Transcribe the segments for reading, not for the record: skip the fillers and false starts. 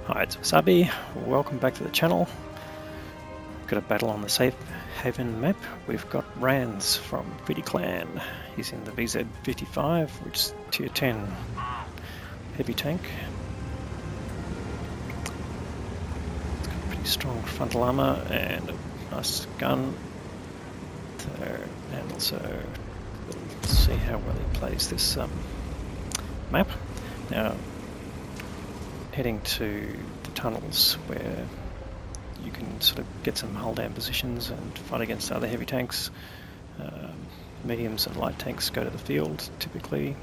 Hi, it's Wasabi. Welcome back to the channel. Got a battle on the Safe Haven map. We've got Randz from Pretty Clan. He's in the VZ55, which is tier 10 heavy tank. It's got pretty strong frontal armor and a nice gun. And also, we'll see how well he plays this map. Now, heading to the tunnels where you can sort of get some hull down positions and fight against other heavy tanks. Mediums and light tanks go to the field typically,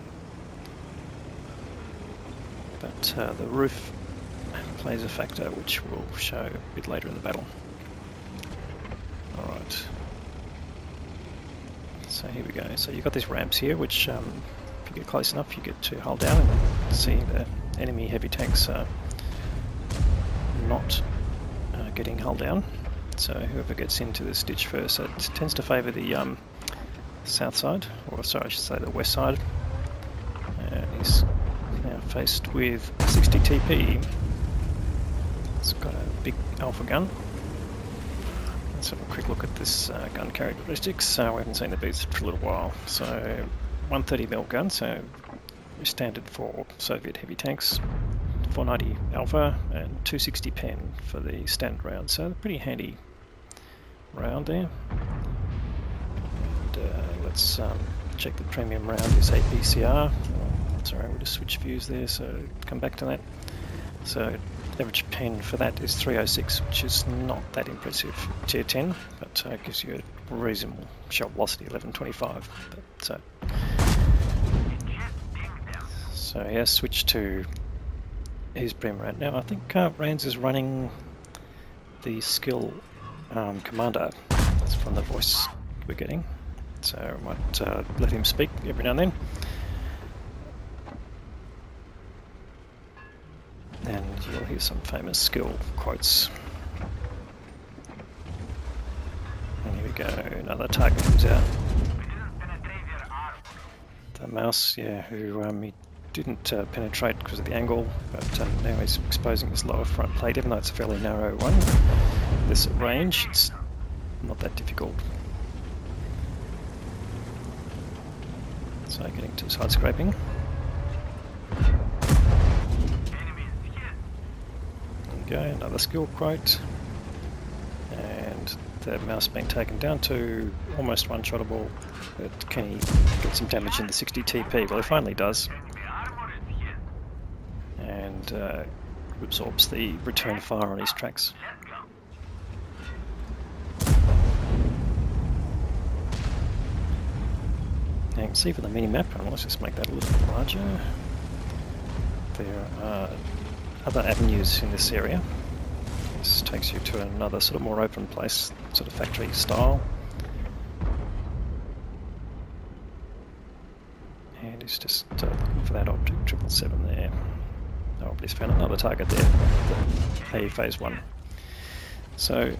but the roof plays a factor which we'll show a bit later in the battle. Alright, so here we go. So you've got these ramps here which if you get close enough you get to hull down and see the enemy heavy tanks not getting hull down. So whoever gets into this ditch first, it tends to favour the south side, or sorry, I should say the west side. And he's now faced with 60 TP. It's got a big alpha gun. Let's have a quick look at this gun characteristics. We haven't seen the beats for a little while. So 130mm gun, so standard for Soviet heavy tanks. 490 alpha and 260 pen for the standard round, so pretty handy round there. And let's check the premium round is APCR. Sorry, we'll just switch views there, so come back to that. So average pen for that is 306, which is not that impressive tier 10, but gives you a reasonable shot velocity 1125. So yeah, switch to his premium round. Now I think Randz is running the skill commander. That's from the voice we're getting, so I might let him speak every now and then. And you'll hear some famous skill quotes. And here we go, another target comes out. The mouse, yeah, who he didn't penetrate because of the angle, but now he's exposing his lower front plate, even though it's a fairly narrow one. This at range, it's not that difficult. So getting to side scraping. There we go, another skill quote. And the mouse being taken down to almost one-shottable, but can he get some damage in the 60 TP? Well, he finally does. And absorbs the return fire on his tracks. Now you can see for the mini map, and let's just make that a little bit larger. There are other avenues in this area. This takes you to another sort of more open place, sort of factory style. And he's just looking for that object 777 there. Oh, he's found another target there, the A phase 1. So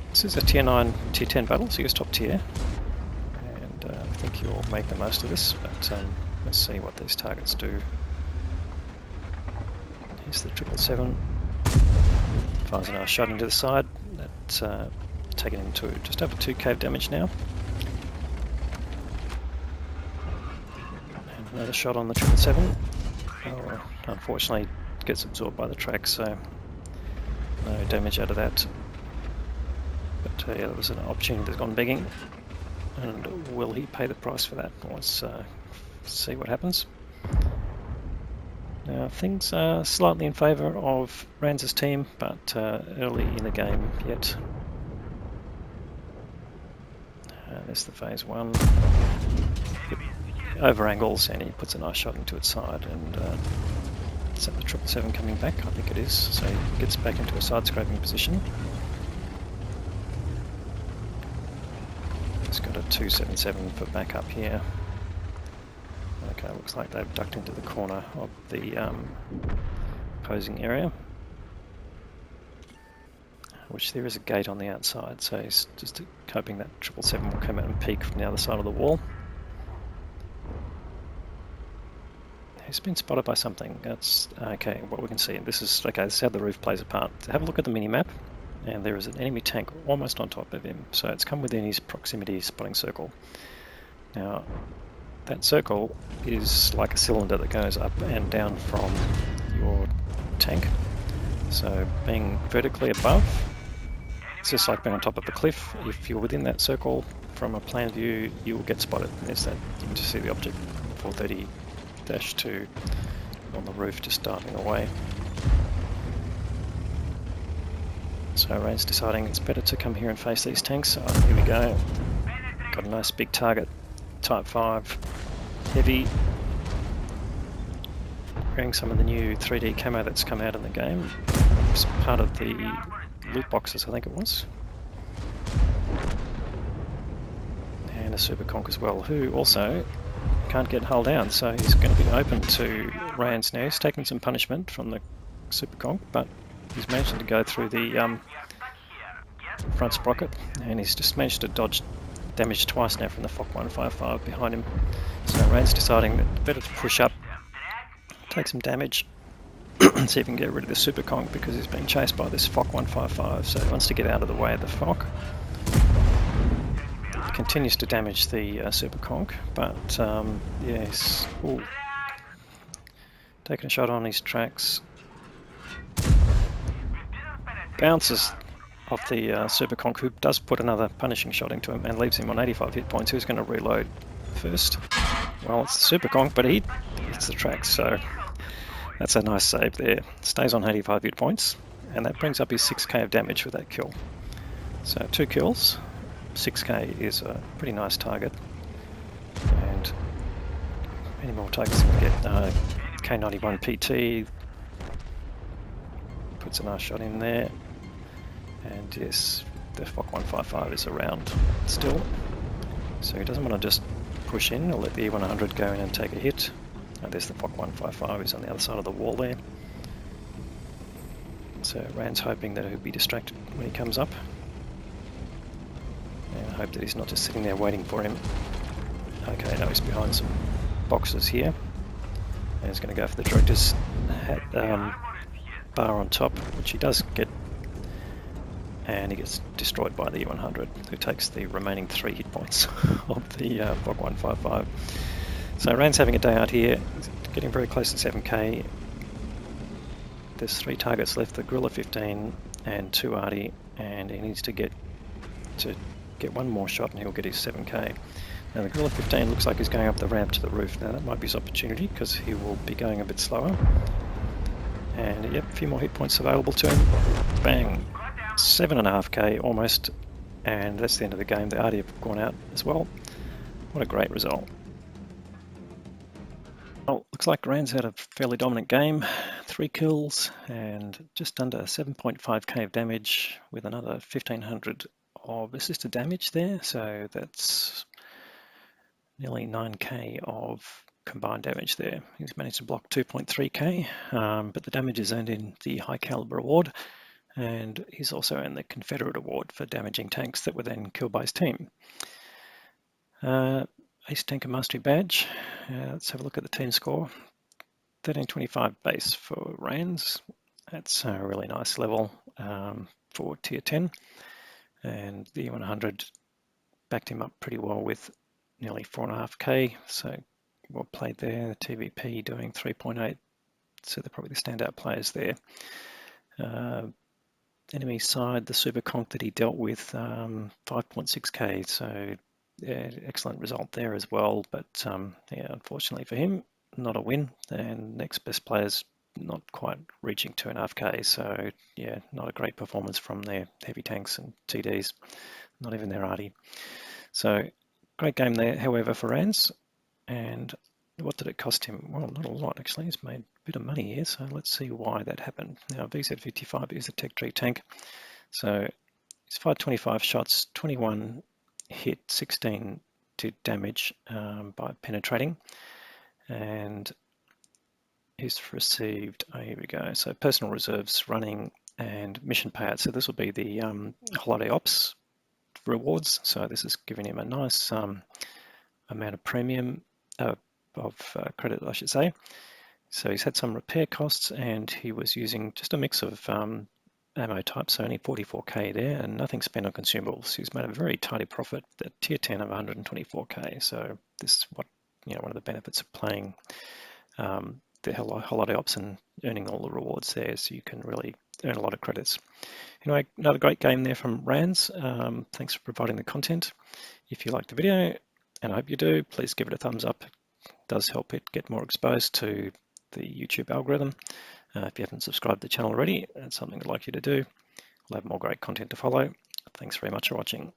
this is a tier 9, tier 10 battle, so he's top tier. And I think you'll make the most of this, but let's see what these targets do. Here's the 777. Fires a nice shot into the side. That's taken him to just over 2 cave damage now. And another shot on the 777. Oh, unfortunately it gets absorbed by the track, so no damage out of that. But yeah, there was an opportunity that's gone begging, and will he pay the price for that? Let's see what happens. Now things are slightly in favour of Randz's team, but early in the game yet. There's the phase 1. Over angles, and he puts a nice shot into its side, and is that the 777 coming back? I think it is. So he gets back into a side scraping position. He's got a 277 for backup here. Okay, looks like they've ducked into the corner of the opposing area, which there is a gate on the outside, so he's just hoping that 777 will come out and peek from the other side of the wall. he's been spotted by something. That's okay. What we can see, this is okay. This is how the roof plays a part. So have a look at the mini map, and there is an enemy tank almost on top of him. So it's come within his proximity spotting circle. Now, that circle is like a cylinder that goes up and down from your tank. So being vertically above, it's just like being on top of a cliff. If you're within that circle from a plan view, you will get spotted. There's that, you can just see the object 430-2 on the roof just diving away. So Randz deciding it's better to come here and face these tanks. So here we go. Got a nice big target, Type 5, heavy. Wearing some of the new 3D camo that's come out in the game. It's part of the loot boxes, I think it was. And a Super Conk as well, who also can't get hull down, so he's going to be open to Randz now. He's taken some punishment from the Super Conk, but he's managed to go through the front sprocket, and he's just managed to dodge damage twice now from the FOC 155 behind him. So Randz deciding that better to push up, take some damage, see if he can get rid of the Super Conk because he's being chased by this FOC 155, so he wants to get out of the way of the FOC. Continues to damage the Super Conk, but yes, ooh, taking a shot on his tracks. Bounces off the Super Conk, who does put another punishing shot into him and leaves him on 85 hit points. Who's going to reload first? Well, it's the Super Conk, but he hits the tracks, so that's a nice save there. Stays on 85 hit points, and that brings up his 6k of damage with that kill. So 2 kills, 6k is a pretty nice target. And any more targets can get K91 PT. Puts a nice shot in there. And yes, the FOC 155 is around still. So he doesn't want to just push in or let the E100 go in and take a hit. There's the FOC 155, he's on the other side of the wall there. So Randz hoping that he'll be distracted when he comes up. And I hope that he's not just sitting there waiting for him. Okay, now he's behind some boxes here. And he's going to go for the director's hat, bar on top, which he does get. And he gets destroyed by the E100, who takes the remaining 3 hit points of the FOC 155. So Randz having a day out here, getting very close to 7k. There's 3 targets left, the Gorilla 15 and 2 Arty, and he needs to get one more shot and he'll get his 7k. Now the Gorilla 15 looks like he's going up the ramp to the roof. Now that might be his opportunity because he will be going a bit slower. And yep, a few more hit points available to him. Bang! 7.5k almost, and that's the end of the game. The Arty have gone out as well. What a great result. Well, looks like Randz had a fairly dominant game. 3 kills and just under 7.5k of damage with another 1500 of assisted damage there. So that's nearly 9k of combined damage there. He's managed to block 2.3k, but the damage is earned in the high caliber award. And he's also earned the Confederate Award for damaging tanks that were then killed by his team. Ace Tanker Mastery Badge. Let's have a look at the team score. 1325 base for Randz. That's a really nice level for tier 10. And the E100 backed him up pretty well with nearly 4.5k. So well played there. The TVP doing 3.8. So they're probably the standout players there. Enemy side, the Super Conk that he dealt with, 5.6k, so yeah, excellent result there as well, but yeah, unfortunately for him, not a win, and next best players not quite reaching 2.5k, so yeah, not a great performance from their heavy tanks and TDs, not even their Arty. So great game there, however, for Randz, and what did it cost him? Well, not a lot actually. He's made a bit of money here, so let's see why that happened. Now, VZ55 is a Tech Tree tank, so he's fired 25 shots, 21 hit, 16 did damage by penetrating, and he's received, here we go, so personal reserves running and mission payouts. So this will be the holiday ops rewards, so this is giving him a nice amount of premium, of credit, I should say. So he's had some repair costs, and he was using just a mix of ammo types, so only 44k there, and nothing spent on consumables. He's made a very tidy profit at tier 10 of 124k. So this is what, one of the benefits of playing the holiday ops and earning all the rewards there, so you can really earn a lot of credits. Anyway, another great game there from Randz. Thanks for providing the content. If you liked the video, and I hope you do, please give it a thumbs up. It does help it get more exposed to the YouTube algorithm. If you haven't subscribed to the channel already, that's something I'd like you to do. We'll have more great content to follow. Thanks very much for watching.